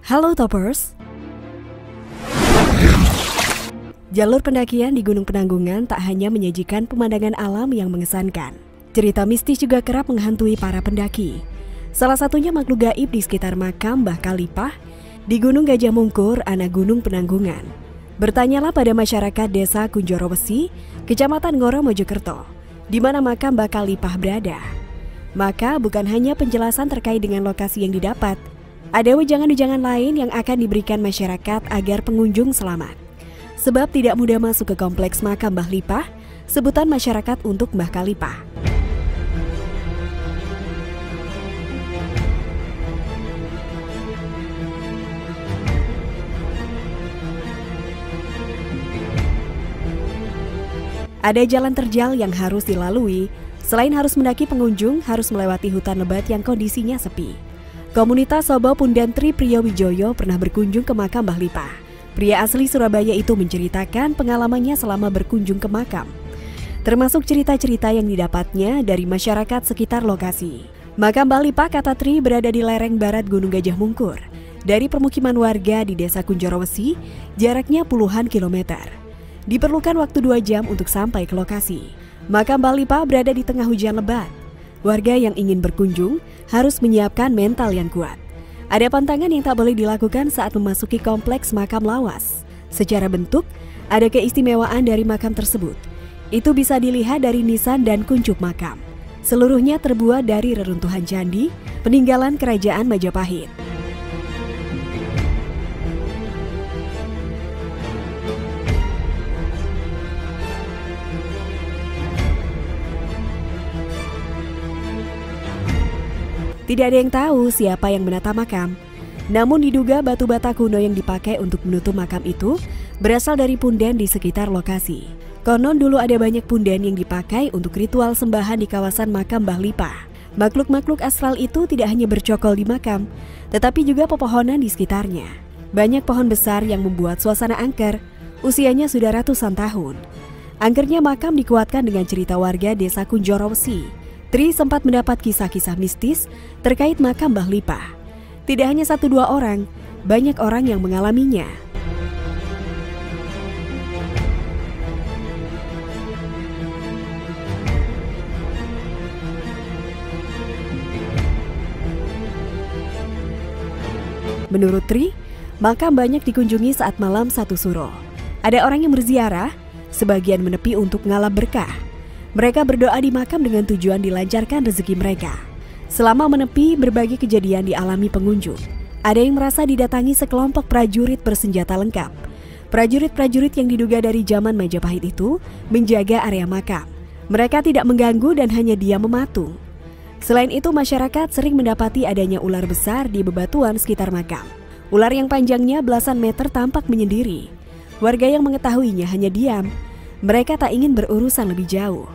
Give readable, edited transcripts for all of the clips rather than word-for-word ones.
Halo Toppers. Jalur pendakian di Gunung Penanggungan tak hanya menyajikan pemandangan alam yang mengesankan. Cerita mistis juga kerap menghantui para pendaki. Salah satunya makhluk gaib di sekitar makam Mbah Kalipah di Gunung Gajah Mungkur, anak Gunung Penanggungan. Bertanyalah pada masyarakat desa Kunjorowesi, Kecamatan Ngoro, Mojokerto, di mana makam Mbah Kalipah berada. Maka bukan hanya penjelasan terkait dengan lokasi yang didapat, ada wejangan-wejangan lain yang akan diberikan masyarakat agar pengunjung selamat. Sebab tidak mudah masuk ke kompleks makam Mbah Lipah, sebutan masyarakat untuk Mbah Kalipah. Ada jalan terjal yang harus dilalui. Selain harus mendaki, pengunjung harus melewati hutan lebat yang kondisinya sepi. Komunitas Sobo Pundan Tri Priyowijoyo pernah berkunjung ke makam Mbah Lipah. Pria asli Surabaya itu menceritakan pengalamannya selama berkunjung ke makam, termasuk cerita-cerita yang didapatnya dari masyarakat sekitar lokasi. Makam Mbah Lipah, kata Tri, berada di lereng barat Gunung Gajah Mungkur. Dari permukiman warga di desa Kunjorowesi, jaraknya puluhan kilometer. Diperlukan waktu 2 jam untuk sampai ke lokasi. Makam Mbah Lipah berada di tengah hujan lebat. Warga yang ingin berkunjung harus menyiapkan mental yang kuat. Ada pantangan yang tak boleh dilakukan saat memasuki kompleks makam lawas. Secara bentuk, ada keistimewaan dari makam tersebut. Itu bisa dilihat dari nisan dan kuncup makam. Seluruhnya terbuat dari reruntuhan candi peninggalan Kerajaan Majapahit. Tidak ada yang tahu siapa yang menata makam. Namun diduga batu bata kuno yang dipakai untuk menutup makam itu berasal dari punden di sekitar lokasi. Konon dulu ada banyak punden yang dipakai untuk ritual sembahan di kawasan makam Mbah Lipah. Makhluk-makhluk astral itu tidak hanya bercokol di makam, tetapi juga pepohonan di sekitarnya. Banyak pohon besar yang membuat suasana angker, usianya sudah ratusan tahun. Angkernya makam dikuatkan dengan cerita warga desa Kunjorowesi. Tri sempat mendapat kisah-kisah mistis terkait makam Mbah Lipah. Tidak hanya 1-2 orang, banyak orang yang mengalaminya. Menurut Tri, makam banyak dikunjungi saat malam 1 Suro. Ada orang yang berziarah, sebagian menepi untuk ngalap berkah. Mereka berdoa di makam dengan tujuan dilancarkan rezeki mereka. Selama menepi, berbagai kejadian dialami pengunjung. Ada yang merasa didatangi sekelompok prajurit bersenjata lengkap. Prajurit-prajurit yang diduga dari zaman Majapahit itu menjaga area makam. Mereka tidak mengganggu dan hanya diam mematung. Selain itu, masyarakat sering mendapati adanya ular besar di bebatuan sekitar makam. Ular yang panjangnya belasan meter tampak menyendiri. Warga yang mengetahuinya hanya diam. Mereka tak ingin berurusan lebih jauh.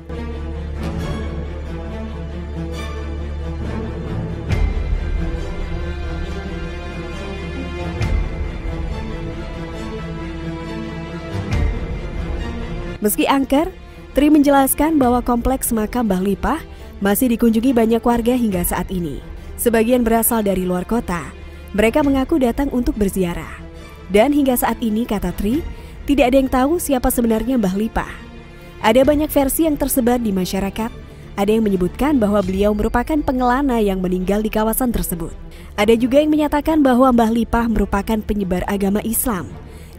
Meski angker, Tri menjelaskan bahwa kompleks makam Mbah Lipah masih dikunjungi banyak warga hingga saat ini. Sebagian berasal dari luar kota. Mereka mengaku datang untuk berziarah. Dan hingga saat ini, kata Tri, tidak ada yang tahu siapa sebenarnya Mbah Lipah. Ada banyak versi yang tersebar di masyarakat. Ada yang menyebutkan bahwa beliau merupakan pengelana yang meninggal di kawasan tersebut. Ada juga yang menyatakan bahwa Mbah Lipah merupakan penyebar agama Islam.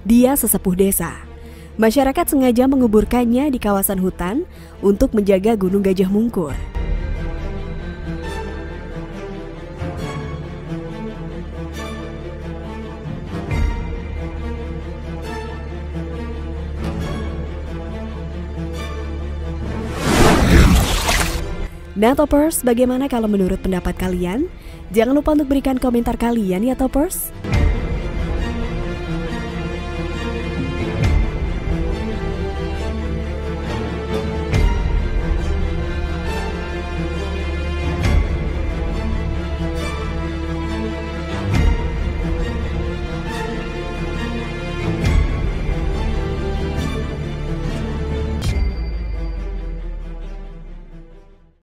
Dia sesepuh desa. Masyarakat sengaja menguburkannya di kawasan hutan untuk menjaga Gunung Gajah Mungkur. Nah Toppers, bagaimana kalau menurut pendapat kalian? Jangan lupa untuk berikan komentar kalian ya Toppers.